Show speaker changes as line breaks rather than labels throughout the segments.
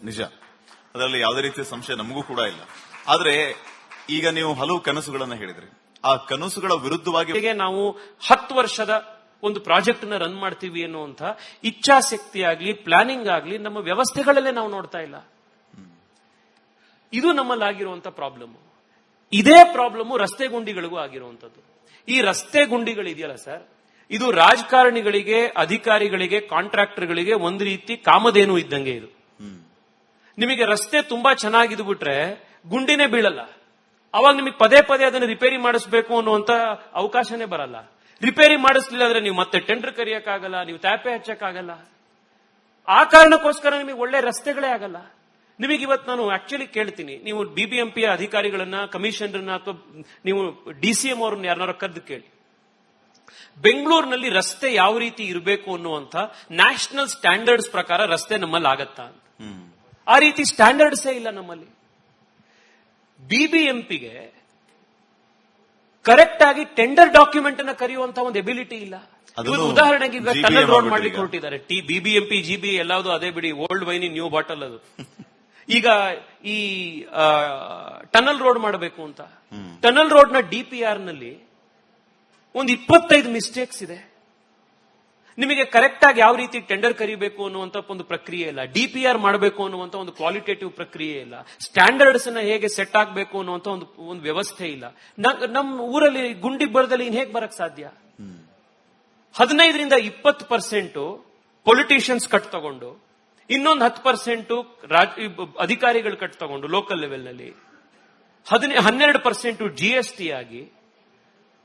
ನಿಜ, ಅದರಲ್ಲಿ ಯಾವುದೇ ರೀತಿಯ ಸಂಶಯ ನಮಗೂ ಕೂಡ ಇಲ್ಲ. ಆದ್ರೆ ಈಗ ನೀವು ಹಲವು ಕನಸುಗಳನ್ನ ಹೇಳಿದ್ರಿ. ಆ ಕನಸುಗಳ ವಿರುದ್ಧವಾಗಿ
ನಾವು 10 ವರ್ಷದ ಒಂದು ಪ್ರಾಜೆಕ್ಟ್ ನ ರನ್ ಮಾಡ್ತೀವಿ ಅನ್ನುವಂಥ ಇಚ್ಛಾಶಕ್ತಿ ಆಗ್ಲಿ, ಪ್ಲಾನಿಂಗ್ ಆಗ್ಲಿ ನಮ್ಮ ವ್ಯವಸ್ಥೆಗಳಲ್ಲೇ ನಾವು ನೋಡ್ತಾ ಇಲ್ಲ. ಇದು ನಮ್ಮಲ್ಲಾಗಿರುವಂತ ಪ್ರಾಬ್ಲಮ್. ಇದೇ ಪ್ರಾಬ್ಲಮ್ ರಸ್ತೆ ಗುಂಡಿಗಳಿಗೂ ಆಗಿರುವಂತದ್ದು. ಈ ರಸ್ತೆ ಗುಂಡಿಗಳಿದೆಯಲ್ಲ ಸರ್, ಇದು ರಾಜಕಾರಣಿಗಳಿಗೆ, ಅಧಿಕಾರಿಗಳಿಗೆ, ಕಾಂಟ್ರಾಕ್ಟರ್ಗಳಿಗೆ ಒಂದು ರೀತಿ ಕಾಮಧೇನು ಇದ್ದಂಗೆ. ಇದು ನಿಮಗೆ ರಸ್ತೆ ತುಂಬಾ ಚೆನ್ನಾಗಿದ್ದು ಬಿಟ್ರೆ ಗುಂಡಿನೇ ಬೀಳಲ್ಲ. ಅವಾಗ ನಿಮಗೆ ಪದೇ ಪದೇ ಅದನ್ನು ರಿಪೇರಿ ಮಾಡಿಸ್ಬೇಕು ಅನ್ನುವಂತ ಅವಕಾಶನೇ ಬರಲ್ಲ. ರಿಪೇರಿ ಮಾಡಿಸ್ಲಿಲ್ಲ ಅಂದ್ರೆ ನೀವು ಮತ್ತೆ ಟೆಂಡರ್ ಕರಿಯಕ್ಕಾಗಲ್ಲ, ನೀವು ತ್ಯಾಪೆ ಹಚ್ಚಕ್ಕಾಗಲ್ಲ. ಆ ಕಾರಣಕ್ಕೋಸ್ಕರ ನಿಮಗೆ ಒಳ್ಳೆ ರಸ್ತೆಗಳೇ ಆಗಲ್ಲ. ನಿಮಗೆ ಇವತ್ತು ನಾನು ಆಕ್ಚುಲಿ ಕೇಳ್ತೀನಿ, ನೀವು ಬಿಬಿಎಂಪಿಯ ಅಧಿಕಾರಿಗಳನ್ನ, ಕಮಿಷನರ್ನ ಅಥವಾ ನೀವು ಡಿಸಿಎಂ ಅವ್ರನ್ನ ಯಾರನ್ನಾರು ಕರೆದು ಕೇಳಿ, ಬೆಂಗಳೂರಿನಲ್ಲಿ ರಸ್ತೆ ಯಾವ ರೀತಿ ಇರಬೇಕು ಅನ್ನುವಂಥ ನ್ಯಾಷನಲ್ ಸ್ಟ್ಯಾಂಡರ್ಡ್ಸ್ ಪ್ರಕಾರ ರಸ್ತೆ ನಮ್ಮಲ್ಲಿ ಆಗತ್ತಾ ಅಂತ. ಆ ರೀತಿ ಸ್ಟ್ಯಾಂಡರ್ಡ್ಸೇ ಇಲ್ಲ ನಮ್ಮಲ್ಲಿ. ಬಿಬಿಎಂಪಿಗೆ ಕರೆಕ್ಟ್ ಆಗಿ ಟೆಂಡರ್ ಡಾಕ್ಯುಮೆಂಟ್ ಅನ್ನ ಕರೆಯುವಂತ ಒಂದು ಎಬಿಲಿಟಿ ಇಲ್ಲ. ಉದಾಹರಣೆಗೆ ಈಗ ಟನಲ್ ರೋಡ್ ಮಾಡ್ಲಿಕ್ಕೆ ಹೊರಟಿದ್ದಾರೆ. ಬಿಬಿಎಂಪಿ ಜಿಬಿ ಎಲ್ಲಾವುದು ಅದೇ ಬಿಡಿ, old wine in new bottle ಅದು. ಈಗ ಈ ಟನಲ್ ರೋಡ್ ಮಾಡಬೇಕು ಅಂತ, ಟನಲ್ ರೋಡ್ ನ ಡಿಪಿಆರ್ ನಲ್ಲಿ ಒಂದು 25 ಮಿಸ್ಟೇಕ್ಸ್ ಇದೆ. ನಿಮಗೆ ಕರೆಕ್ಟ್ ಆಗಿ ಯಾವ ರೀತಿ ಟೆಂಡರ್ ಕರಿಬೇಕು ಅನ್ನುವಂತ ಒಂದು ಪ್ರಕ್ರಿಯೆ ಇಲ್ಲ. ಡಿಪಿಆರ್ ಮಾಡಬೇಕು ಅನ್ನುವಂತ ಒಂದು ಕ್ವಾಲಿಟೇಟಿವ್ ಪ್ರಕ್ರಿಯೆ ಇಲ್ಲ. ಸ್ಟ್ಯಾಂಡರ್ಡ್ಸ್ ಅನ್ನ ಹೇಗೆ ಸೆಟ್ ಆಗಬೇಕು ಅನ್ನುವಂತ ಒಂದು ವ್ಯವಸ್ಥೆ ಇಲ್ಲ. ನಮ್ಮ ಊರಲ್ಲಿ ಗುಂಡಿಬ್ಬರದಲ್ಲಿ ಇನ್ ಹೇಗೆ ಬರಕ್ ಸಾಧ್ಯ? 15ರಿಂದ 20% ಪೊಲಿಟಿಷಿಯನ್ಸ್ ಕಟ್ ತಗೊಂಡು, ಇನ್ನೊಂದು 10% ಅಧಿಕಾರಿಗಳು ಕಟ್ ತಗೊಂಡು ಲೋಕಲ್ ಲೆವೆಲ್ ನಲ್ಲಿ 12% GST ಆಗಿ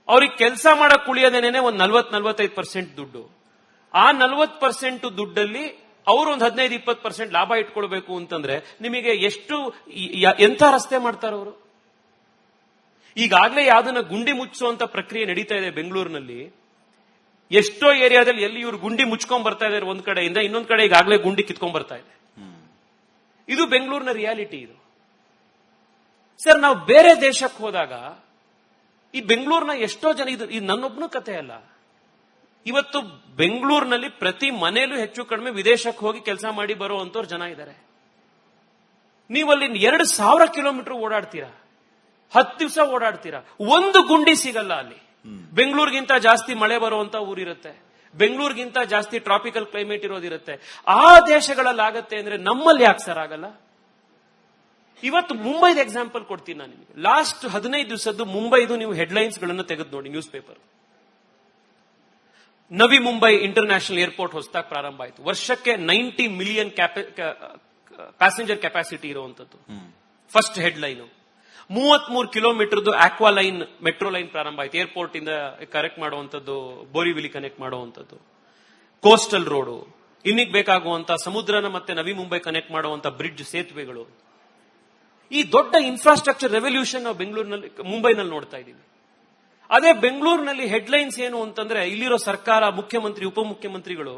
ಅವ್ರಿಗೆ ಕೆಲಸ ಮಾಡಕ್ ಉಳಿಯೋದೇನೆ ಒಂದು 40-45% ದುಡ್ಡು. ಆ 40% ದುಡ್ಡಲ್ಲಿ ಅವರು ಒಂದು 15-20% ಲಾಭ ಇಟ್ಕೊಳ್ಬೇಕು ಅಂತಂದ್ರೆ ನಿಮಗೆ ಎಂಥ ರಸ್ತೆ ಮಾಡ್ತಾರೆ ಅವರು? ಈಗಾಗಲೇ ಯಾವ್ದನ್ನ ಗುಂಡಿ ಮುಚ್ಚುವಂತ ಪ್ರಕ್ರಿಯೆ ನಡೀತಾ ಇದೆ ಬೆಂಗಳೂರಿನಲ್ಲಿ. ಎಷ್ಟೋ ಏರಿಯಾದಲ್ಲಿ ಎಲ್ಲಿ ಇವರು ಗುಂಡಿ ಮುಚ್ಕೊಂಡ್ ಬರ್ತಾ ಇದ್ದಾರೆ ಒಂದ್ ಕಡೆಯಿಂದ, ಇನ್ನೊಂದ್ ಕಡೆ ಈಗಾಗಲೇ ಗುಂಡಿ ಕಿತ್ಕೊಂಡ್ ಬರ್ತಾ ಇದೆ. ಇದು ಬೆಂಗಳೂರಿನ ರಿಯಾಲಿಟಿ. ಇದು ಸರ್, ನಾವು ಬೇರೆ ದೇಶಕ್ಕೆ ಹೋದಾಗ ಈ ಬೆಂಗಳೂರಿನ ಎಷ್ಟೋ ಜನ, ಇದು ನನ್ನೊಬ್ಬನ ಕಥೆ ಅಲ್ಲ. ಇವತ್ತು ಬೆಂಗಳೂರಿನಲ್ಲಿ ಪ್ರತಿ ಮನೆಯಲ್ಲೂ ಹೆಚ್ಚು ಕಡಿಮೆ ವಿದೇಶಕ್ಕೆ ಹೋಗಿ ಕೆಲಸ ಮಾಡಿ ಬರುವಂತವ್ರು ಜನ ಇದ್ದಾರೆ. ನೀವಲ್ಲಿ 2000 ಕಿಲೋಮೀಟರ್ ಓಡಾಡ್ತೀರಾ, 10 ದಿವಸ ಓಡಾಡ್ತೀರಾ, ಒಂದು ಗುಂಡಿ ಸಿಗಲ್ಲ ಅಲ್ಲಿ. ಬೆಂಗಳೂರಿಗಿಂತ ಜಾಸ್ತಿ ಮಳೆ ಬರುವಂತ ಊರಿರುತ್ತೆ, ಬೆಂಗಳೂರಿಗಿಂತ ಜಾಸ್ತಿ ಟ್ರಾಪಿಕಲ್ ಕ್ಲೈಮೇಟ್ ಇರೋದಿರುತ್ತೆ. ಆ ದೇಶಗಳಲ್ಲಿ ಆಗತ್ತೆ ಅಂದ್ರೆ ನಮ್ಮಲ್ಲಿ ಯಾಕೆ ಸರ್ ಆಗಲ್ಲ? ಇವತ್ತು ಮುಂಬೈದ ಎಕ್ಸಾಂಪಲ್ ಕೊಡ್ತೀನಿ ನಾನು ನಿಮಗೆ. ಲಾಸ್ಟ್ 15 ದಿವಸದ್ದು ಮುಂಬೈದು ನೀವು ಹೆಡ್ಲೈನ್ಸ್ ಗಳನ್ನು ತೆಗೆದು ನೋಡಿ news paper. Navi Mumbai international airport ಹೊಸದಾಗಿ ಪ್ರಾರಂಭ ಆಯಿತು. ವರ್ಷಕ್ಕೆ 90 ಮಿಲಿಯನ್ ಪ್ಯಾಸೆಂಜರ್ ಕೆಪಾಸಿಟಿ ಇರುವಂತದ್ದು. First headline. 33 ಕಿಲೋಮೀಟರ್ದು ಆಕ್ವಾ ಲೈನ್, ಮೆಟ್ರೋ ಲೈನ್ ಪ್ರಾರಂಭ ಆಯಿತು. ಏರ್ಪೋರ್ಟ್ ಇಂದ ಕನೆಕ್ಟ್ ಮಾಡುವಂತದ್ದು, ಬೋರಿವಿಲಿ ಕನೆಕ್ಟ್ ಮಾಡುವಂತದ್ದು. ಕೋಸ್ಟಲ್ ರೋಡು, ಇನ್ನಿಗೆ ಬೇಕಾಗುವಂತ ಸಮುದ್ರನ ಮತ್ತೆ ನವಿ ಮುಂಬೈ ಕನೆಕ್ಟ್ ಮಾಡುವಂತ ಬ್ರಿಡ್ಜ್, ಸೇತುವೆಗಳು. ಈ ದೊಡ್ಡ ಇನ್ಫ್ರಾಸ್ಟ್ರಕ್ಚರ್ ರೆವಲ್ಯೂಷನ್ ನಾವು ಬೆಂಗಳೂರಿನಲ್ಲಿ, ಮುಂಬೈನಲ್ಲಿ ನೋಡ್ತಾ ಇದ್ದೀವಿ. ಅದೇ ಬೆಂಗಳೂರಿನಲ್ಲಿ ಹೆಡ್ಲೈನ್ಸ್ ಏನು ಅಂತಂದ್ರೆ, ಇಲ್ಲಿರೋ ಸರ್ಕಾರ, ಮುಖ್ಯಮಂತ್ರಿ, ಉಪಮುಖ್ಯಮಂತ್ರಿಗಳು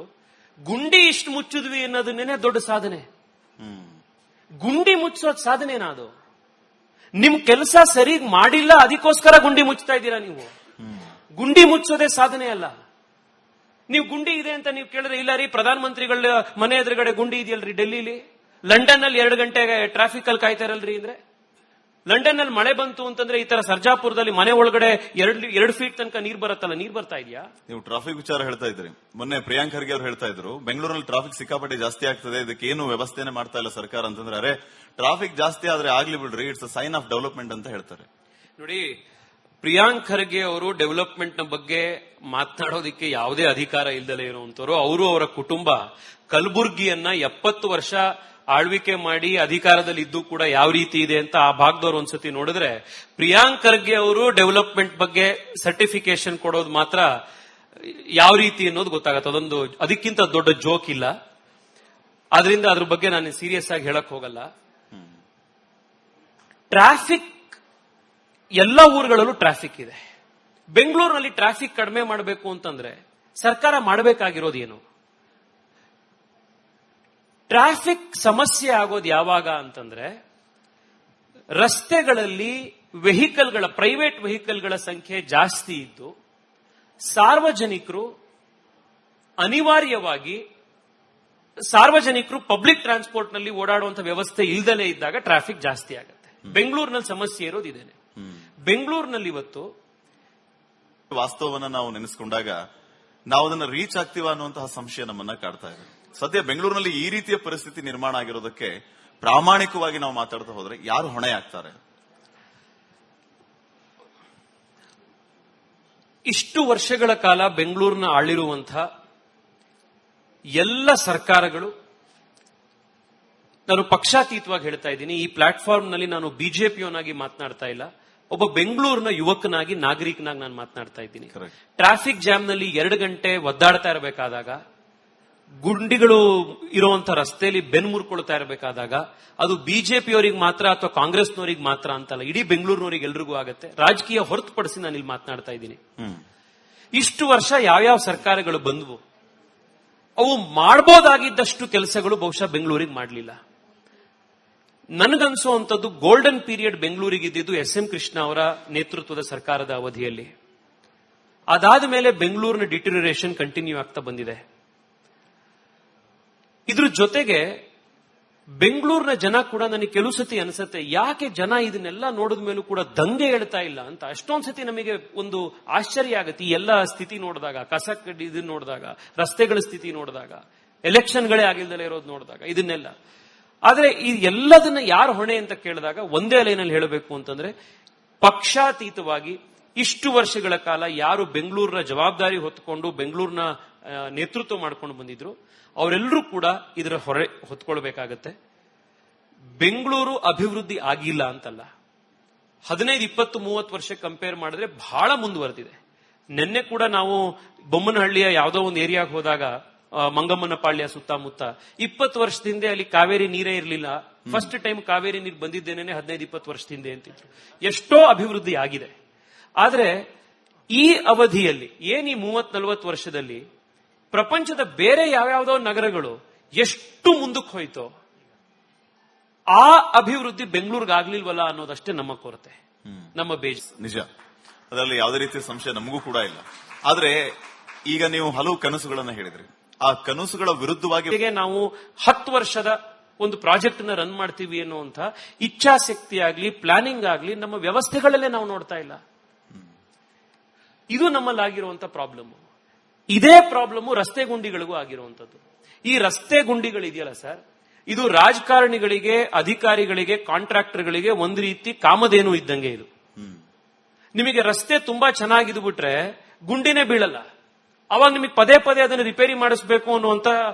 ಗುಂಡಿ ಇಷ್ಟು ಮುಚ್ಚಿದ್ವಿ ಅನ್ನೋದನ್ನೇ ದೊಡ್ಡ ಸಾಧನೆ. ಗುಂಡಿ ಮುಚ್ಚೋದ್ ಸಾಧನೆನಾ ಅದು? ನಿಮ್ ಕೆಲಸ ಸರಿಯಾಗಿ ಮಾಡಿಲ್ಲ, ಅದಕ್ಕೋಸ್ಕರ ಗುಂಡಿ ಮುಚ್ತಾ ಇದ್ದೀರಾ ನೀವು. ಗುಂಡಿ ಮುಚ್ಚೋದೇ ಸಾಧನೆ ಅಲ್ಲ. ನೀವು ಗುಂಡಿ ಇದೆ ಅಂತ ನೀವು ಕೇಳಿದ್ರೆ, ಇಲ್ಲ ರೀ ಪ್ರಧಾನ ಮಂತ್ರಿಗಳ ಮನೆ ಎದುರುಗಡೆ ಗುಂಡಿ ಇದೆಯಲ್ರಿ ಡೆಲ್ಲಿಲಿ, ಲಂಡನ್ ನಲ್ಲಿ 2 ಗಂಟೆಗೆ ಟ್ರಾಫಿಕ್ ಅಲ್ಲಿ ಕಾಯ್ತಾರಲ್ರಿ ಅಂದ್ರೆ. ಲಂಡನ್ ನಲ್ಲಿ ಮಳೆ ಬಂತು ಅಂತಂದ್ರೆ ಈ ತರ ಸರ್ಜಾಪುರದಲ್ಲಿ ಮನೆ ಒಳಗಡೆ 2 ಫೀಟ್ ತನಕ ನೀರ್ ಬರುತ್ತಲ್ಲ, ನೀರ್ ಬರ್ತಾ ಇದೆಯಾ?
ನೀವು ಟ್ರಾಫಿಕ್ ವಿಚಾರ ಹೇಳ್ತಾ ಇದ್ರಿ. ಮೊನ್ನೆ ಪ್ರಿಯಾಂಕ್ ಖರ್ಗೆ ಅವರು ಹೇಳ್ತಾ ಇದ್ರು, ಬೆಂಗಳೂರಲ್ಲಿ ಟ್ರಾಫಿಕ್ ಸಿಕ್ಕಾಪಟ್ಟೆ ಜಾಸ್ತಿ ಆಗ್ತದೆ, ಇದಕ್ಕೆ ಏನು ವ್ಯವಸ್ಥೆನೆ ಮಾಡ್ತಾ ಇಲ್ಲ ಸರ್ಕಾರ ಅಂತಂದ್ರೆ, ಅರೆ ಟ್ರಾಫಿಕ್ ಜಾಸ್ತಿ ಆದ್ರೆ ಆಗ್ಲಿ ಬಿಡ್ರಿ, it's a sign of development ಅಂತ ಹೇಳ್ತಾರೆ.
ನೋಡಿ, ಪ್ರಿಯಾಂಕ್ ಖರ್ಗೆ ಅವರು ಡೆವಲಪ್ಮೆಂಟ್ ನ ಬಗ್ಗೆ ಮಾತನಾಡೋದಕ್ಕೆ ಯಾವುದೇ ಅಧಿಕಾರ ಇಲ್ಲದಲೇ ಇರುವಂತವರು. ಅವರು, ಅವರ ಕುಟುಂಬ ಕಲಬುರ್ಗಿಯನ್ನ 70 ವರ್ಷ ಆಳ್ವಿಕೆ ಮಾಡಿ ಅಧಿಕಾರದಲ್ಲಿ ಇದ್ದು ಕೂಡ ಯಾವ ರೀತಿ ಇದೆ ಅಂತ ಆ ಭಾಗದವ್ರು ಒಂದ್ಸತಿ ನೋಡಿದ್ರೆ, ಪ್ರಿಯಾಂಕ್ ಖರ್ಗೆ ಅವರು ಡೆವಲಪ್ಮೆಂಟ್ ಬಗ್ಗೆ ಸರ್ಟಿಫಿಕೇಶನ್ ಕೊಡೋದು ಮಾತ್ರ ಯಾವ ರೀತಿ ಅನ್ನೋದು ಗೊತ್ತಾಗತ್ತೆ. ಅದಕ್ಕಿಂತ ದೊಡ್ಡ ಜೋಕ್ ಇಲ್ಲ. ಆದ್ರಿಂದ ಅದ್ರ ಬಗ್ಗೆ ನಾನು ಸೀರಿಯಸ್ ಆಗಿ ಹೇಳಕ್ ಹೋಗಲ್ಲ. ಟ್ರಾಫಿಕ್ ಎಲ್ಲ ಊರುಗಳಲ್ಲೂ ಟ್ರಾಫಿಕ್ ಇದೆ. ಬೆಂಗಳೂರಿನಲ್ಲಿ ಟ್ರಾಫಿಕ್ ಕಡಿಮೆ ಮಾಡಬೇಕು ಅಂತಂದ್ರೆ ಸರ್ಕಾರ ಮಾಡಬೇಕಾಗಿರೋದು ಏನು? ಟ್ರಾಫಿಕ್ ಸಮಸ್ಯೆ ಆಗೋದು ಯಾವಾಗ ಅಂತಂದ್ರೆ, ರಸ್ತೆಗಳಲ್ಲಿ ಪ್ರೈವೇಟ್ ವೆಹಿಕಲ್ಗಳ ಸಂಖ್ಯೆ ಜಾಸ್ತಿ ಇದ್ದು ಸಾರ್ವಜನಿಕರು ಅನಿವಾರ್ಯವಾಗಿ ಸಾರ್ವಜನಿಕರು ಪಬ್ಲಿಕ್ ಟ್ರಾನ್ಸ್ಪೋರ್ಟ್ ನಲ್ಲಿ ಓಡಾಡುವಂತ ವ್ಯವಸ್ಥೆ ಇಲ್ದಲೇ ಇದ್ದಾಗ ಟ್ರಾಫಿಕ್ ಜಾಸ್ತಿ ಆಗುತ್ತೆ. ಬೆಂಗಳೂರಿನಲ್ಲಿ ಸಮಸ್ಯೆ ಇರೋದು ಇದೇನೆ. ಬೆಂಗಳೂರಿನಲ್ಲಿ ಇವತ್ತು
ವಾಸ್ತವವನ್ನ ನಾವು ನೆನೆಸ್ಕೊಂಡಾಗ ನಾವು ಅದನ್ನ ರೀಚ್ ಆಗ್ತೀವ ಅನ್ನುವಂತಹ ಸಂಶಯ ನಮ್ಮನ್ನ ಕಾಡ್ತಾ ಇದೆ. ಸದ್ಯ ಬೆಂಗಳೂರಿನಲ್ಲಿ ಈ ರೀತಿಯ ಪರಿಸ್ಥಿತಿ ನಿರ್ಮಾಣ ಆಗಿರೋದಕ್ಕೆ ಪ್ರಾಮಾಣಿಕವಾಗಿ ನಾವು ಮಾತಾಡ್ತಾ ಹೋದ್ರೆ ಯಾರು ಹೊಣೆ ಆಗ್ತಾರೆ?
ಇಷ್ಟು ವರ್ಷಗಳ ಕಾಲ ಬೆಂಗಳೂರಿನ ಆಳಿರುವಂತಹ ಎಲ್ಲ ಸರ್ಕಾರಗಳು, ನಾನು ಪಕ್ಷಾತೀತವಾಗಿ ಹೇಳ್ತಾ ಇದ್ದೀನಿ, ಈ ಪ್ಲಾಟ್ಫಾರ್ಮ್ ನಲ್ಲಿ ನಾನು ಬಿಜೆಪಿಯವನಾಗಿ ಮಾತನಾಡ್ತಾ ಇಲ್ಲ, ಒಬ್ಬ ಬೆಂಗಳೂರಿನ ಯುವಕನಾಗಿ ನಾಗರಿಕನಾಗಿ ನಾನು ಮಾತನಾಡ್ತಾ ಇದ್ದೀನಿ. ಟ್ರಾಫಿಕ್ ಜಾಮ್ ನಲ್ಲಿ 2 ಗಂಟೆ ಒದ್ದಾಡ್ತಾ ಇರಬೇಕಾದಾಗ, ಗುಂಡಿಗಳು ಇರುವಂತ ರಸ್ತೆಯಲ್ಲಿ ಬೆನ್ನು ಮುರ್ಕೊಳ್ತಾ ಇರಬೇಕಾದಾಗ ಅದು ಬಿಜೆಪಿಯವರಿಗೆ ಮಾತ್ರ ಅಥವಾ ಕಾಂಗ್ರೆಸ್ನವರಿಗೆ ಮಾತ್ರ ಅಂತಲ್ಲ, ಇಡೀ ಬೆಂಗಳೂರಿನವರಿಗೆ ಎಲ್ರಿಗೂ ಆಗತ್ತೆ. ರಾಜಕೀಯ ಹೊರತುಪಡಿಸಿ ನಾನು ಇಲ್ಲಿ ಮಾತನಾಡ್ತಾ ಇದ್ದೀನಿ. ಇಷ್ಟು ವರ್ಷ ಯಾವ್ಯಾವ ಸರ್ಕಾರಗಳು ಬಂದವು, ಅವು ಮಾಡಬಹುದಾಗಿದ್ದಷ್ಟು ಕೆಲಸಗಳು ಬಹುಶಃ ಬೆಂಗಳೂರಿಗೆ ಮಾಡಲಿಲ್ಲ. ನನಗನ್ಸುವಂಥದ್ದು ಗೋಲ್ಡನ್ ಪೀರಿಯಡ್ ಬೆಂಗಳೂರಿಗೆ ಇದ್ದಿದ್ದು ಎಸ್.ಎಂ. ಕೃಷ್ಣ ಅವರ ನೇತೃತ್ವದ ಸರ್ಕಾರದ ಅವಧಿಯಲ್ಲಿ. ಅದಾದ ಮೇಲೆ ಬೆಂಗಳೂರಿನ ಡಿಟರಿಯರೇಷನ್ ಕಂಟಿನ್ಯೂ ಆಗ್ತಾ ಬಂದಿದೆ. ಇದ್ರ ಜೊತೆಗೆ ಬೆಂಗಳೂರಿನ ಜನ ಕೂಡ ನನಗೆ ಕೆಲವು ಸತಿ ಅನಿಸುತ್ತೆ, ಯಾಕೆ ಜನ ಇದನ್ನೆಲ್ಲ ನೋಡಿದ ಮೇಲೂ ಕೂಡ ದಂಗೆ ಹೇಳ್ತಾ ಇಲ್ಲ ಅಂತ. ಅಷ್ಟೊಂದ್ ಸತಿ ನಮಗೆ ಒಂದು ಆಶ್ಚರ್ಯ ಆಗುತ್ತೆ ಈ ಎಲ್ಲ ಸ್ಥಿತಿ ನೋಡಿದಾಗ, ಕಸ ಇದನ್ನ ನೋಡಿದಾಗ, ರಸ್ತೆಗಳ ಸ್ಥಿತಿ ನೋಡಿದಾಗ, ಎಲೆಕ್ಷನ್ಗಳೇ ಆಗಿಲ್ದಲೇ ಇರೋದು ನೋಡಿದಾಗ, ಇದನ್ನೆಲ್ಲ. ಆದ್ರೆ ಈ ಎಲ್ಲದನ್ನ ಯಾರು ಹೊಣೆ ಅಂತ ಕೇಳಿದಾಗ ಒಂದೇ ಲೈನಲ್ಲಿ ಹೇಳಬೇಕು ಅಂತಂದ್ರೆ, ಪಕ್ಷಾತೀತವಾಗಿ ಇಷ್ಟು ವರ್ಷಗಳ ಕಾಲ ಯಾರು ಬೆಂಗಳೂರಿನ ಜವಾಬ್ದಾರಿ ಹೊತ್ತುಕೊಂಡು ಬೆಂಗಳೂರಿನ ನೇತೃತ್ವ ಮಾಡ್ಕೊಂಡು ಬಂದಿದ್ರು ಅವರೆಲ್ಲರೂ ಕೂಡ ಇದರ ಹೊರೆ ಹೊತ್ಕೊಳ್ಬೇಕಾಗತ್ತೆ. ಬೆಂಗಳೂರು ಅಭಿವೃದ್ಧಿ ಆಗಿಲ್ಲ ಅಂತಲ್ಲ, 15, 20, 30 ವರ್ಷ ಕಂಪೇರ್ ಮಾಡಿದ್ರೆ ಬಹಳ ಮುಂದುವರೆದಿದೆ. ನಿನ್ನೆ ಕೂಡ ನಾವು ಬೊಮ್ಮನಹಳ್ಳಿಯ ಯಾವುದೋ ಒಂದು ಏರಿಯಾಗೆ ಹೋದಾಗ, ಮಂಗಮ್ಮನ ಪಾಳ್ಯ ಸುತ್ತಮುತ್ತ 20 ವರ್ಷದಿಂದ ಅಲ್ಲಿ ಕಾವೇರಿ ನೀರೇ ಇರಲಿಲ್ಲ. ಫಸ್ಟ್ ಟೈಮ್ ಕಾವೇರಿ ನೀರು ಬಂದಿದ್ದೇನೆ 15-20 ವರ್ಷದಿಂದ ಅಂತಿದ್ರು. ಎಷ್ಟೋ ಅಭಿವೃದ್ಧಿ ಆಗಿದೆ. ಆದ್ರೆ ಈ ಅವಧಿಯಲ್ಲಿ ಏನ್ ಈ 30-40 ವರ್ಷದಲ್ಲಿ ಪ್ರಪಂಚದ ಬೇರೆ ಯಾವ್ಯಾವುದೋ ನಗರಗಳು ಎಷ್ಟು ಮುಂದಕ್ಕೆ ಹೋಯ್ತೋ ಆ ಅಭಿವೃದ್ಧಿ ಬೆಂಗಳೂರಿಗೆ ಆಗ್ಲಿಲ್ವಲ್ಲ ಅನ್ನೋದಷ್ಟೇ ನಮ್ಮ ಕೊರತೆ, ನಮ್ಮ ಬೇಜ.
ನಿಜ, ಅದರಲ್ಲಿ ಯಾವುದೇ ರೀತಿಯ ಸಂಶಯ ನಮಗೂ ಕೂಡ ಇಲ್ಲ. ಆದ್ರೆ ಈಗ ನೀವು ಹಲವು ಕನಸುಗಳನ್ನ ಹೇಳಿದ್ರಿ. ಆ ಕನಸುಗಳ ವಿರುದ್ಧವಾಗಿ
ನಾವು 10 ವರ್ಷದ ಒಂದು ಪ್ರಾಜೆಕ್ಟ್ ನ ರನ್ ಮಾಡ್ತೀವಿ ಅನ್ನುವಂತ ಇಚ್ಛಾಶಕ್ತಿ ಆಗ್ಲಿ, ಪ್ಲಾನಿಂಗ್ ಆಗ್ಲಿ ನಮ್ಮ ವ್ಯವಸ್ಥೆಗಳಲ್ಲೇ ನಾವು ನೋಡ್ತಾ ಇಲ್ಲ. ಇದು ನಮ್ಮಲ್ಲಾಗಿರುವಂತ ಪ್ರಾಬ್ಲಮ್. ಇದೇ ಪ್ರಾಬ್ಲಮ್ ರಸ್ತೆ ಗುಂಡಿಗಳಿಗೂ ಆಗಿರುವಂತದ್ದು. ಈ ರಸ್ತೆ ಗುಂಡಿಗಳಿದೆಯಲ್ಲ ಸರ್, ಇದು ರಾಜಕಾರಣಿಗಳಿಗೆ, ಅಧಿಕಾರಿಗಳಿಗೆ, ಕಾಂಟ್ರಾಕ್ಟರ್ಗಳಿಗೆ ಒಂದು ರೀತಿ ಕಾಮಧೇನು ಇದ್ದಂಗೆ. ಇದು ನಿಮಗೆ ರಸ್ತೆ ತುಂಬಾ ಚೆನ್ನಾಗಿದ್ದು ಬಿಟ್ರೆ ಗುಂಡಿನೇ ಬೀಳಲ್ಲ. ಅವಾಗ ನಿಮಗೆ ಪದೇ ಪದೇ ಅದನ್ನು ರಿಪೇರಿ ಮಾಡಿಸ್ಬೇಕು ಅನ್ನುವಂತ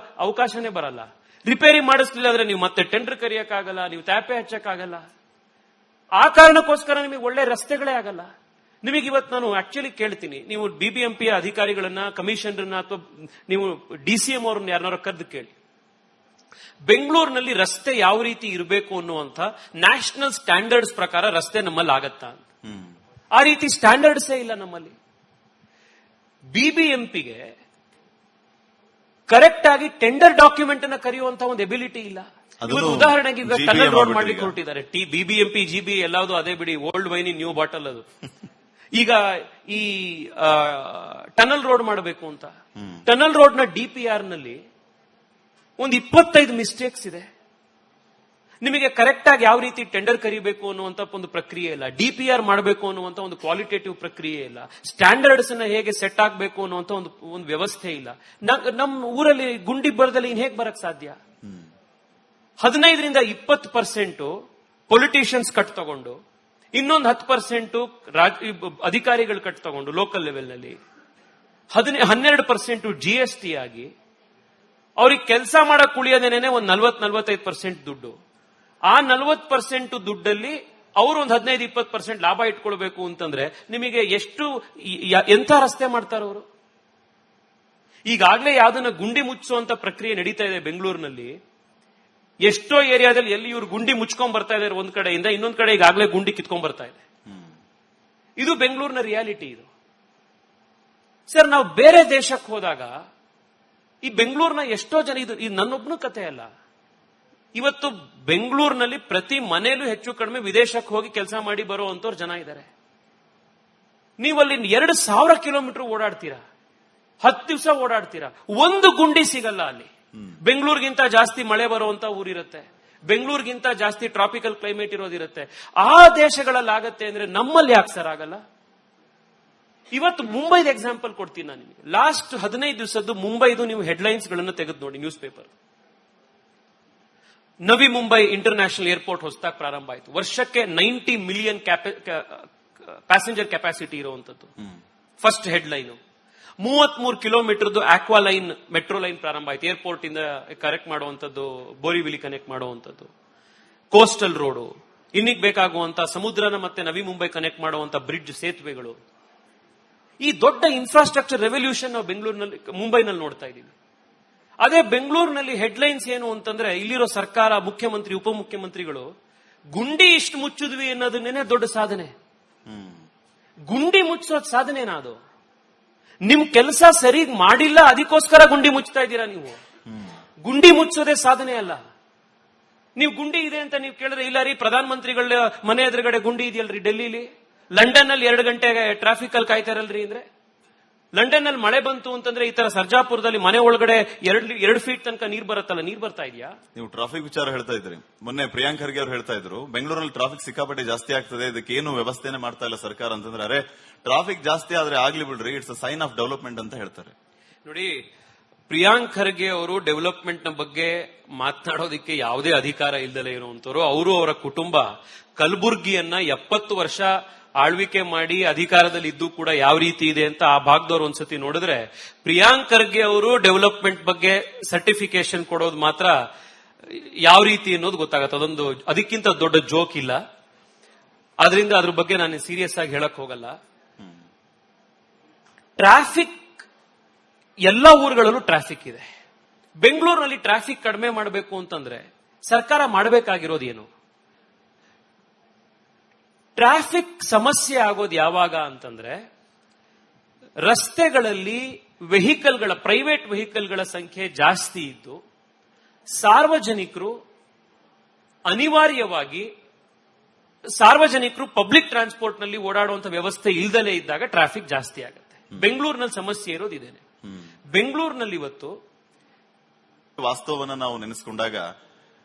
ಅವಕಾಶನೇ ಬರಲ್ಲ. ರಿಪೇರಿ ಮಾಡಿಸ್ಲಿಲ್ಲ ಅಂದ್ರೆ ನೀವು ಮತ್ತೆ ಟೆಂಡರ್ ಕರೆಯಕ್ಕಾಗಲ್ಲ, ನೀವು ತ್ಯಾಪೆ ಹಚ್ಚಕ್ಕಾಗಲ್ಲ. ಆ ಕಾರಣಕ್ಕೋಸ್ಕರ ನಿಮಗೆ ಒಳ್ಳೆ ರಸ್ತೆಗಳೇ ಆಗಲ್ಲ. ನಿಮಗೆ ಇವತ್ತು ನಾನು ಆಕ್ಚುಲಿ ಕೇಳ್ತೀನಿ, ನೀವು ಬಿಬಿಎಂಪಿಯ ಅಧಿಕಾರಿಗಳನ್ನ, ಕಮಿಷನರ್ನ ಅಥವಾ ನೀವು ಡಿಸಿಎಂ ಅವ್ರನ್ನ ಯಾರನ್ನಾರು ಕರೆದು ಕೇಳಿ, ಬೆಂಗಳೂರಿನಲ್ಲಿ ರಸ್ತೆ ಯಾವ ರೀತಿ ಇರಬೇಕು ಅನ್ನುವಂತ ನ್ಯಾಷನಲ್ ಸ್ಟ್ಯಾಂಡರ್ಡ್ಸ್ ಪ್ರಕಾರ ರಸ್ತೆ ನಮ್ಮಲ್ಲಿ ಆಗತ್ತಾ ಅಂತ. ಆ ರೀತಿ ಸ್ಟ್ಯಾಂಡರ್ಡ್ಸೇ ಇಲ್ಲ ನಮ್ಮಲ್ಲಿ. ಬಿಬಿಎಂಪಿಗೆ ಕರೆಕ್ಟ್ ಆಗಿ ಟೆಂಡರ್ ಡಾಕ್ಯುಮೆಂಟ್ ಅನ್ನ ಕರೆಯುವಂತ ಒಂದು ಎಬಿಲಿಟಿ ಇಲ್ಲ. ಉದಾಹರಣೆಗೆ ಈಗ ಟನಲ್ ರೋಡ್ ಮಾಡ್ಲಿಕ್ಕೆ ಹೊರಟಿದ್ದಾರೆ. ಬಿಬಿಎಂಪಿ ಜಿಬಿ ಎಲ್ಲಾವುದು ಅದೇ ಬಿಡಿ, old wine in new bottle ಅದು. ಈಗ ಈ ಟನಲ್ ರೋಡ್ ಮಾಡಬೇಕು ಅಂತ, ಟನಲ್ ರೋಡ್ ನ ಡಿಪಿಆರ್ ನಲ್ಲಿ ಒಂದು 25 ಮಿಸ್ಟೇಕ್ಸ್ ಇದೆ. ನಿಮಗೆ ಕರೆಕ್ಟ್ ಆಗಿ ಯಾವ ರೀತಿ ಟೆಂಡರ್ ಕರಿಬೇಕು ಅನ್ನುವಂತ ಒಂದು ಪ್ರಕ್ರಿಯೆ ಇಲ್ಲ. ಡಿಪಿಆರ್ ಮಾಡಬೇಕು ಅನ್ನುವಂತ ಒಂದು ಕ್ವಾಲಿಟೇಟಿವ್ ಪ್ರಕ್ರಿಯೆ ಇಲ್ಲ. ಸ್ಟ್ಯಾಂಡರ್ಡ್ಸ್ ನ ಹೇಗೆ ಸೆಟ್ ಆಗಬೇಕು ಅನ್ನುವಂತ ಒಂದು ವ್ಯವಸ್ಥೆ ಇಲ್ಲ. ನಮ್ಮ ಊರಲ್ಲಿ ಗುಂಡಿ ಬರದಲ್ಲಿ ಇನ್ ಹೇಗೆ ಬರಕ್ ಸಾಧ್ಯ? 15-20% ಪೊಲಿಟಿಷಿಯನ್ಸ್ ಕಟ್ ತಗೊಂಡು, ಇನ್ನೊಂದು 10% ಅಧಿಕಾರಿಗಳು ಕಟ್ ತಗೊಂಡು ಲೋಕಲ್ ಲೆವೆಲ್ ನಲ್ಲಿ 12% GST ಆಗಿ ಅವ್ರಿಗೆ ಕೆಲಸ ಮಾಡಕ್ ಉಳಿಯೋದೇನೆ ಒಂದು 40-45% ದುಡ್ಡು. ಆ 40% ದುಡ್ಡಲ್ಲಿ ಅವರು ಒಂದು 15-20% ಲಾಭ ಇಟ್ಕೊಳ್ಬೇಕು ಅಂತಂದ್ರೆ ನಿಮಗೆ ಎಂಥ ರಸ್ತೆ ಮಾಡ್ತಾರೆ ಅವರು? ಈಗಾಗಲೇ ಯಾವ್ದನ್ನ ಗುಂಡಿ ಮುಚ್ಚುವಂತ ಪ್ರಕ್ರಿಯೆ ನಡೀತಾ ಇದೆ ಬೆಂಗಳೂರಿನಲ್ಲಿ. ಎಷ್ಟೋ ಏರಿಯಾದಲ್ಲಿ ಎಲ್ಲಿ ಇವರು ಗುಂಡಿ ಮುಚ್ಕೊಂಡ್ ಬರ್ತಾ ಇದ್ದಾರೆ ಒಂದ್ ಕಡೆಯಿಂದ, ಇನ್ನೊಂದ್ ಕಡೆ ಈಗಾಗಲೇ ಗುಂಡಿ ಕಿತ್ಕೊಂಡ್ ಬರ್ತಾ ಇದೆ. ಇದು ಬೆಂಗಳೂರಿನ ರಿಯಾಲಿಟಿ. ಇದು ಸರ್, ನಾವು ಬೇರೆ ದೇಶಕ್ಕೆ ಹೋದಾಗ ಈ ಬೆಂಗಳೂರಿನ ಎಷ್ಟೋ ಜನ, ಇದು ನನ್ನೊಬ್ಬನ ಕಥೆ ಅಲ್ಲ. ಇವತ್ತು ಬೆಂಗಳೂರಿನಲ್ಲಿ ಪ್ರತಿ ಮನೆಯಲ್ಲೂ ಹೆಚ್ಚು ಕಡಿಮೆ ವಿದೇಶಕ್ಕೆ ಹೋಗಿ ಕೆಲಸ ಮಾಡಿ ಬರೋ ಅಂತವ್ರು ಜನ ಇದ್ದಾರೆ. ನೀವಲ್ಲಿ 2000 ಕಿಲೋಮೀಟರ್ ಓಡಾಡ್ತೀರಾ, 10 ದಿವಸ ಓಡಾಡ್ತೀರಾ, ಒಂದು ಗುಂಡಿ ಸಿಗಲ್ಲ ಅಲ್ಲಿ. ಬೆಂಗಳೂರಿಗಿಂತ ಜಾಸ್ತಿ ಮಳೆ ಬರುವಂತ ಊರಿರುತ್ತೆ, ಬೆಂಗಳೂರಿಗಿಂತ ಜಾಸ್ತಿ ಟ್ರಾಪಿಕಲ್ ಕ್ಲೈಮೇಟ್ ಇರೋದಿರುತ್ತೆ. ಆ ದೇಶಗಳಲ್ಲಿ ಆಗತ್ತೆ ಅಂದ್ರೆ ನಮ್ಮಲ್ಲಿ ಯಾಕೆ ಸರ್ ಆಗಲ್ಲ? ಇವತ್ತು ಮುಂಬೈದ ಎಕ್ಸಾಂಪಲ್ ಕೊಡ್ತೀನಿ ನಾನು ನಿಮಗೆ. ಲಾಸ್ಟ್ 15 ದಿವಸದ್ದು ಮುಂಬೈದು ನೀವು ಹೆಡ್ಲೈನ್ಸ್ ಗಳನ್ನು ತೆಗೆದು ನೋಡಿ news paper. Navi Mumbai international airport ಹೊಸದಾಗಿ ಪ್ರಾರಂಭ ಆಯಿತು. ವರ್ಷಕ್ಕೆ 90 ಮಿಲಿಯನ್ ಪ್ಯಾಸೆಂಜರ್ ಕೆಪಾಸಿಟಿ ಇರುವಂತದ್ದು. First headline. 33 ಕಿಲೋಮೀಟರ್ದು ಆಕ್ವಾ ಲೈನ್ ಮೆಟ್ರೋ ಲೈನ್ ಪ್ರಾರಂಭ ಆಯಿತು. ಏರ್ಪೋರ್ಟ್ ಇಂದ ಕನೆಕ್ಟ್ ಮಾಡುವಂತದ್ದು, ಬೋರಿವಿಲಿ ಕನೆಕ್ಟ್ ಮಾಡುವಂತದ್ದು, ಕೋಸ್ಟಲ್ ರೋಡು, ಇನ್ನಿಗೆ ಬೇಕಾಗುವಂತ ಸಮುದ್ರನ ಮತ್ತೆ ನವಿ ಮುಂಬೈ ಕನೆಕ್ಟ್ ಮಾಡುವಂತ ಬ್ರಿಡ್ಜ್, ಸೇತುವೆಗಳು. ಈ ದೊಡ್ಡ ಇನ್ಫ್ರಾಸ್ಟ್ರಕ್ಚರ್ ರೆವಲ್ಯೂಷನ್ ನಾವು ಬೆಂಗಳೂರಿನಲ್ಲಿ, ಮುಂಬೈನಲ್ಲಿ ನೋಡ್ತಾ ಇದ್ದೀವಿ. ಅದೇ ಬೆಂಗಳೂರಿನಲ್ಲಿ ಹೆಡ್ಲೈನ್ಸ್ ಏನು ಅಂತಂದ್ರೆ, ಇಲ್ಲಿರೋ ಸರ್ಕಾರ, ಮುಖ್ಯಮಂತ್ರಿ, ಉಪಮುಖ್ಯಮಂತ್ರಿಗಳು ಗುಂಡಿ ಇಷ್ಟು ಮುಚ್ಚಿದ್ವಿ ಅನ್ನೋದನ್ನೇ ದೊಡ್ಡ ಸಾಧನೆ. ಗುಂಡಿ ಮುಚ್ಚೋದ್ ಸಾಧನೆನಾ ಅದು? ನಿಮ್ ಕೆಲಸ ಸರಿಗ್ ಮಾಡಿಲ್ಲ, ಅದಕ್ಕೋಸ್ಕರ ಗುಂಡಿ ಮುಚ್ತಾ ಇದ್ದೀರಾ ನೀವು. ಗುಂಡಿ ಮುಚ್ಚೋದೇ ಸಾಧನೆ ಅಲ್ಲ. ನೀವು ಗುಂಡಿ ಇದೆ ಅಂತ ನೀವು ಕೇಳಿದ್ರೆ, ಇಲ್ಲ ರೀ ಪ್ರಧಾನ ಮಂತ್ರಿಗಳ ಮನೆ ಎದುರುಗಡೆ ಗುಂಡಿ ಇದೆಯಲ್ರಿ ಡೆಲ್ಲಿಲಿ, ಲಂಡನ್ ನಲ್ಲಿ 2 ಗಂಟೆಗೆ ಟ್ರಾಫಿಕ್ ಅಲ್ಲಿ ಕಾಯ್ತಾರಲ್ರಿ ಅಂದ್ರೆ. ಲಂಡನ್ ನಲ್ಲಿ ಮಳೆ ಬಂತು ಅಂತಂದ್ರೆ ಈ ತರ ಸರ್ಜಾಪುರದಲ್ಲಿ ಮನೆ ಒಳಗಡೆ 2 ಫೀಟ್ ತನಕ ನೀರ್ ಬರುತ್ತಲ್ಲ, ನೀರ್ ಬರ್ತಾ ಇದೆಯಾ?
ನೀವು ಟ್ರಾಫಿಕ್ ವಿಚಾರ ಹೇಳ್ತಾ ಇದ್ರಿ. ಮೊನ್ನೆ ಪ್ರಿಯಾಂಕ್ ಖರ್ಗೆ ಅವರು ಹೇಳ್ತಾ ಇದ್ರು, ಬೆಂಗಳೂರಲ್ಲಿ ಟ್ರಾಫಿಕ್ ಸಿಕ್ಕಾಪಟ್ಟೆ ಜಾಸ್ತಿ ಆಗ್ತದೆ, ಇದಕ್ಕೆ ಏನು ವ್ಯವಸ್ಥೆನೆ ಮಾಡ್ತಾ ಇಲ್ಲ ಸರ್ಕಾರ ಅಂತಂದ್ರೆ, ಅರೆ ಟ್ರಾಫಿಕ್ ಜಾಸ್ತಿ ಆದ್ರೆ ಆಗ್ಲಿ ಬಿಡ್ರಿ, it's a sign of development ಅಂತ ಹೇಳ್ತಾರೆ.
ನೋಡಿ, ಪ್ರಿಯಾಂಕ್ ಖರ್ಗೆ ಅವರು ಡೆವಲಪ್ಮೆಂಟ್ ನ ಬಗ್ಗೆ ಮಾತನಾಡೋದಕ್ಕೆ ಯಾವುದೇ ಅಧಿಕಾರ ಇಲ್ಲದೆ ಇರುವಂತವರು. ಅವರು, ಅವರ ಕುಟುಂಬ ಕಲಬುರ್ಗಿಯನ್ನ 70 ವರ್ಷ ಆಳ್ವಿಕೆ ಮಾಡಿ ಅಧಿಕಾರದಲ್ಲಿ ಇದ್ದು ಕೂಡ ಯಾವ ರೀತಿ ಇದೆ ಅಂತ ಆ ಭಾಗದವ್ರು ಒಂದ್ಸತಿ ನೋಡಿದ್ರೆ, ಪ್ರಿಯಾಂಕ್ ಖರ್ಗೆ ಅವರು ಡೆವಲಪ್ಮೆಂಟ್ ಬಗ್ಗೆ ಸರ್ಟಿಫಿಕೇಶನ್ ಕೊಡೋದು ಮಾತ್ರ ಯಾವ ರೀತಿ ಅನ್ನೋದು ಗೊತ್ತಾಗತ್ತೆ. ಅದೊಂದು, ಅದಕ್ಕಿಂತ ದೊಡ್ಡ ಜೋಕ್ ಇಲ್ಲ. ಆದ್ರಿಂದ ಅದ್ರ ಬಗ್ಗೆ ನಾನು ಸೀರಿಯಸ್ ಆಗಿ ಹೇಳಕ್ ಹೋಗಲ್ಲ. ಟ್ರಾಫಿಕ್ ಎಲ್ಲ ಊರುಗಳಲ್ಲೂ ಟ್ರಾಫಿಕ್ ಇದೆ. ಬೆಂಗಳೂರಿನಲ್ಲಿ ಟ್ರಾಫಿಕ್ ಕಡಿಮೆ ಮಾಡಬೇಕು ಅಂತಂದ್ರೆ ಸರ್ಕಾರ ಮಾಡಬೇಕಾಗಿರೋದು ಏನು? ಟ್ರಾಫಿಕ್ ಸಮಸ್ಯೆ ಆಗೋದು ಯಾವಾಗ ಅಂತಂದ್ರೆ, ರಸ್ತೆಗಳಲ್ಲಿ ವೆಹಿಕಲ್ಗಳ, ಪ್ರೈವೇಟ್ ವೆಹಿಕಲ್ಗಳ ಸಂಖ್ಯೆ ಜಾಸ್ತಿ ಇದ್ದು ಸಾರ್ವಜನಿಕರು ಅನಿವಾರ್ಯವಾಗಿ ಪಬ್ಲಿಕ್ ಟ್ರಾನ್ಸ್ಪೋರ್ಟ್ ನಲ್ಲಿ ಓಡಾಡುವಂತ ವ್ಯವಸ್ಥೆ ಇಲ್ದಲೇ ಇದ್ದಾಗ ಟ್ರಾಫಿಕ್ ಜಾಸ್ತಿ ಆಗುತ್ತೆ. ಬೆಂಗಳೂರಿನಲ್ಲಿ ಸಮಸ್ಯೆ ಇರೋದು ಇದೇನೆ. ಬೆಂಗಳೂರಿನಲ್ಲಿ ಇವತ್ತು
ವಾಸ್ತವವನ್ನ ನಾವು ನೆನೆಸ್ಕೊಂಡಾಗ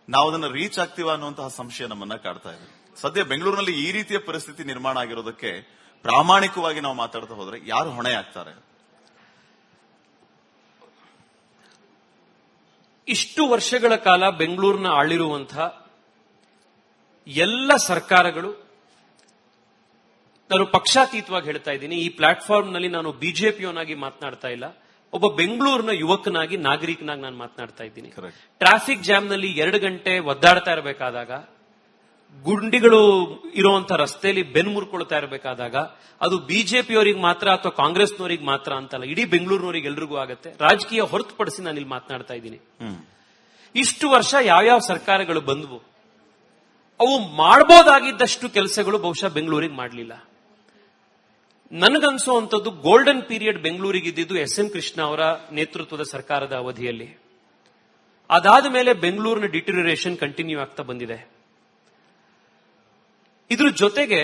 ನಾವು ಅದನ್ನ ರೀಚ್ ಆಗ್ತೀವ ಅನ್ನುವಂತಹ ಸಂಶಯ ನಮ್ಮನ್ನ ಕಾಡ್ತಾ ಇದೆ. ಸದ್ಯ ಬೆಂಗಳೂರಿನಲ್ಲಿ ಈ ರೀತಿಯ ಪರಿಸ್ಥಿತಿ ನಿರ್ಮಾಣ ಆಗಿರೋದಕ್ಕೆ ಪ್ರಾಮಾಣಿಕವಾಗಿ ನಾವು ಮಾತಾಡ್ತಾ ಹೋದ್ರೆ ಯಾರು ಹೊಣೆ ಆಗ್ತಾರೆ?
ಇಷ್ಟು ವರ್ಷಗಳ ಕಾಲ ಬೆಂಗಳೂರಿನ ಆಳಿರುವಂತಹ ಎಲ್ಲ ಸರ್ಕಾರಗಳು, ನಾನು ಪಕ್ಷಾತೀತವಾಗಿ ಹೇಳ್ತಾ ಇದ್ದೀನಿ, ಈ ಪ್ಲಾಟ್ಫಾರ್ಮ್ ನಲ್ಲಿ ನಾನು ಬಿಜೆಪಿಯವನಾಗಿ ಮಾತನಾಡ್ತಾ ಇಲ್ಲ, ಒಬ್ಬ ಬೆಂಗಳೂರಿನ ಯುವಕನಾಗಿ, ನಾಗರಿಕನಾಗಿ ನಾನು ಮಾತನಾಡ್ತಾ ಇದ್ದೀನಿ. ಟ್ರಾಫಿಕ್ ಜಾಮ್ ನಲ್ಲಿ 2 ಗಂಟೆ ಒದ್ದಾಡ್ತಾ ಇರಬೇಕಾದಾಗ, ಗುಂಡಿಗಳು ಇರುವಂತ ರಸ್ತೆಯಲ್ಲಿ ಬೆನ್ನು ಮುರ್ಕೊಳ್ತಾ ಇರಬೇಕಾದಾಗ, ಅದು ಬಿಜೆಪಿಯವರಿಗೆ ಮಾತ್ರ ಅಥವಾ ಕಾಂಗ್ರೆಸ್ನವರಿಗೆ ಮಾತ್ರ ಅಂತಲ್ಲ, ಇಡೀ ಬೆಂಗಳೂರಿನವರಿಗೆ ಎಲ್ರಿಗೂ ಆಗತ್ತೆ. ರಾಜಕೀಯ ಹೊರತುಪಡಿಸಿ ನಾನು ಇಲ್ಲಿ ಮಾತನಾಡ್ತಾ ಇದ್ದೀನಿ. ಇಷ್ಟು ವರ್ಷ ಯಾವ್ಯಾವ ಸರ್ಕಾರಗಳು ಬಂದವು, ಅವು ಮಾಡಬಹುದಾಗಿದ್ದಷ್ಟು ಕೆಲಸಗಳು ಬಹುಶಃ ಬೆಂಗಳೂರಿಗೆ ಮಾಡಲಿಲ್ಲ. ನನಗನ್ಸುವಂಥದ್ದು ಗೋಲ್ಡನ್ ಪೀರಿಯಡ್ ಬೆಂಗಳೂರಿಗೆ ಇದ್ದಿದ್ದು ಎಸ್.ಎಂ. ಕೃಷ್ಣ ಅವರ ನೇತೃತ್ವದ ಸರ್ಕಾರದ ಅವಧಿಯಲ್ಲಿ. ಅದಾದ ಮೇಲೆ ಬೆಂಗಳೂರಿನ ಡಿಟರಿಯರೇಷನ್ ಕಂಟಿನ್ಯೂ ಆಗ್ತಾ ಬಂದಿದೆ. ಇದ್ರ ಜೊತೆಗೆ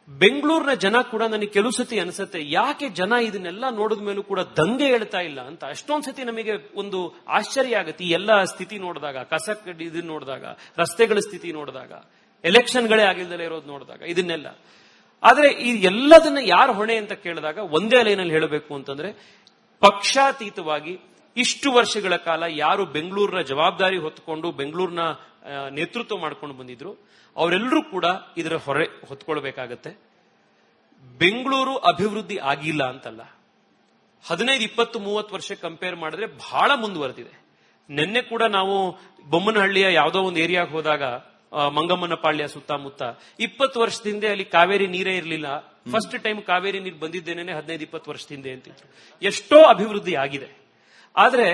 ಬೆಂಗಳೂರಿನ ಜನ ಕೂಡ ನನಗೆ ಕೆಲವು ಸತಿ ಅನಿಸುತ್ತೆ, ಯಾಕೆ ಜನ ಇದನ್ನೆಲ್ಲ ನೋಡಿದ ಮೇಲೂ ಕೂಡ ದಂಗೆ ಹೇಳ್ತಾ ಇಲ್ಲ ಅಂತ. ಅಷ್ಟೊಂದ್ ಸತಿ ನಮಗೆ ಒಂದು ಆಶ್ಚರ್ಯ ಆಗುತ್ತೆ ಈ ಎಲ್ಲ ಸ್ಥಿತಿ ನೋಡಿದಾಗ, ಕಸಕಡ್ಡಿ ಇದನ್ನ ನೋಡಿದಾಗ, ರಸ್ತೆಗಳ ಸ್ಥಿತಿ ನೋಡಿದಾಗ, ಎಲೆಕ್ಷನ್ಗಳೇ ಆಗಿಲ್ದಲೇ ಇರೋದು ನೋಡಿದಾಗ, ಇದನ್ನೆಲ್ಲ. ಆದ್ರೆ ಈ ಎಲ್ಲದನ್ನ ಯಾರು ಹೊಣೆ ಅಂತ ಕೇಳಿದಾಗ ಒಂದೇ ಲೈನಲ್ಲಿ ಹೇಳಬೇಕು ಅಂತಂದ್ರೆ, ಪಕ್ಷಾತೀತವಾಗಿ ಇಷ್ಟು ವರ್ಷಗಳ ಕಾಲ ಯಾರು ಬೆಂಗಳೂರಿನ ಜವಾಬ್ದಾರಿ ಹೊತ್ತುಕೊಂಡು ಬೆಂಗಳೂರಿನ ನೇತೃತ್ವ ಮಾಡ್ಕೊಂಡು ಬಂದಿದ್ರು ಅವರೆಲ್ಲರೂ ಕೂಡ ಇದರ ಹೊರೆ ಹೊತ್ಕೊಳ್ಬೇಕಾಗತ್ತೆ. ಬೆಂಗಳೂರು ಅಭಿವೃದ್ಧಿ ಆಗಿಲ್ಲ ಅಂತಲ್ಲ, 15, 20, 30 ವರ್ಷ ಕಂಪೇರ್ ಮಾಡಿದ್ರೆ ಬಹಳ ಮುಂದುವರೆದಿದೆ. ನಿನ್ನೆ ಕೂಡ ನಾವು ಬೊಮ್ಮನಹಳ್ಳಿಯ ಯಾವುದೋ ಒಂದು ಏರಿಯಾಗೆ ಹೋದಾಗ, ಮಂಗಮ್ಮನ ಪಾಳ್ಯ ಸುತ್ತಮುತ್ತ 20 ವರ್ಷದಿಂದ ಅಲ್ಲಿ ಕಾವೇರಿ ನೀರೇ ಇರಲಿಲ್ಲ. ಫಸ್ಟ್ ಟೈಮ್ ಕಾವೇರಿ ನೀರು ಬಂದಿದ್ದೇನೆ 15-20 ವರ್ಷದಿಂದ ಅಂತಿದ್ರು. ಎಷ್ಟೋ ಅಭಿವೃದ್ಧಿ ಆಗಿದೆ. ಆದ್ರೆ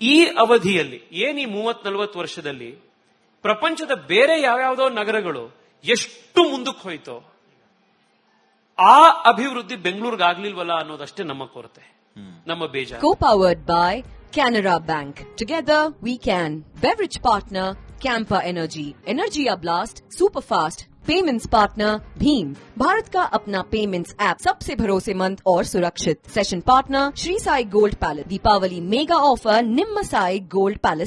ಈ ಅವಧಿಯಲ್ಲಿ ಏನ್ ಈ 30-40 ವರ್ಷದಲ್ಲಿ ಪ್ರಪಂಚದ ಬೇರೆ ಯಾವ್ಯಾವುದೋ ನಗರಗಳು ಎಷ್ಟು ಮುಂದಕ್ಕೆ ಹೋಯ್ತೋ ಆ ಅಭಿವೃದ್ಧಿ ಬೆಂಗಳೂರಿಗೆ ಆಗ್ಲಿಲ್ವಲ್ಲ ಅನ್ನೋದಷ್ಟೇ ನಮ್ಮ ಕೊರತೆ, ನಮ್ಮ ಬೇಜಾರು.
Co-powered by Canara Bank. Together we can. Beverage partner Campa Energy. Energy Blast. Super fast. Payments partner भीम, भारत का अपना पेमेंट्स ऐप, सबसे भरोसेमंद और सुरक्षित। Session partner Shri Sai gold palace, Deepavali mega offer निम्न साई गोल्ड पैलेस।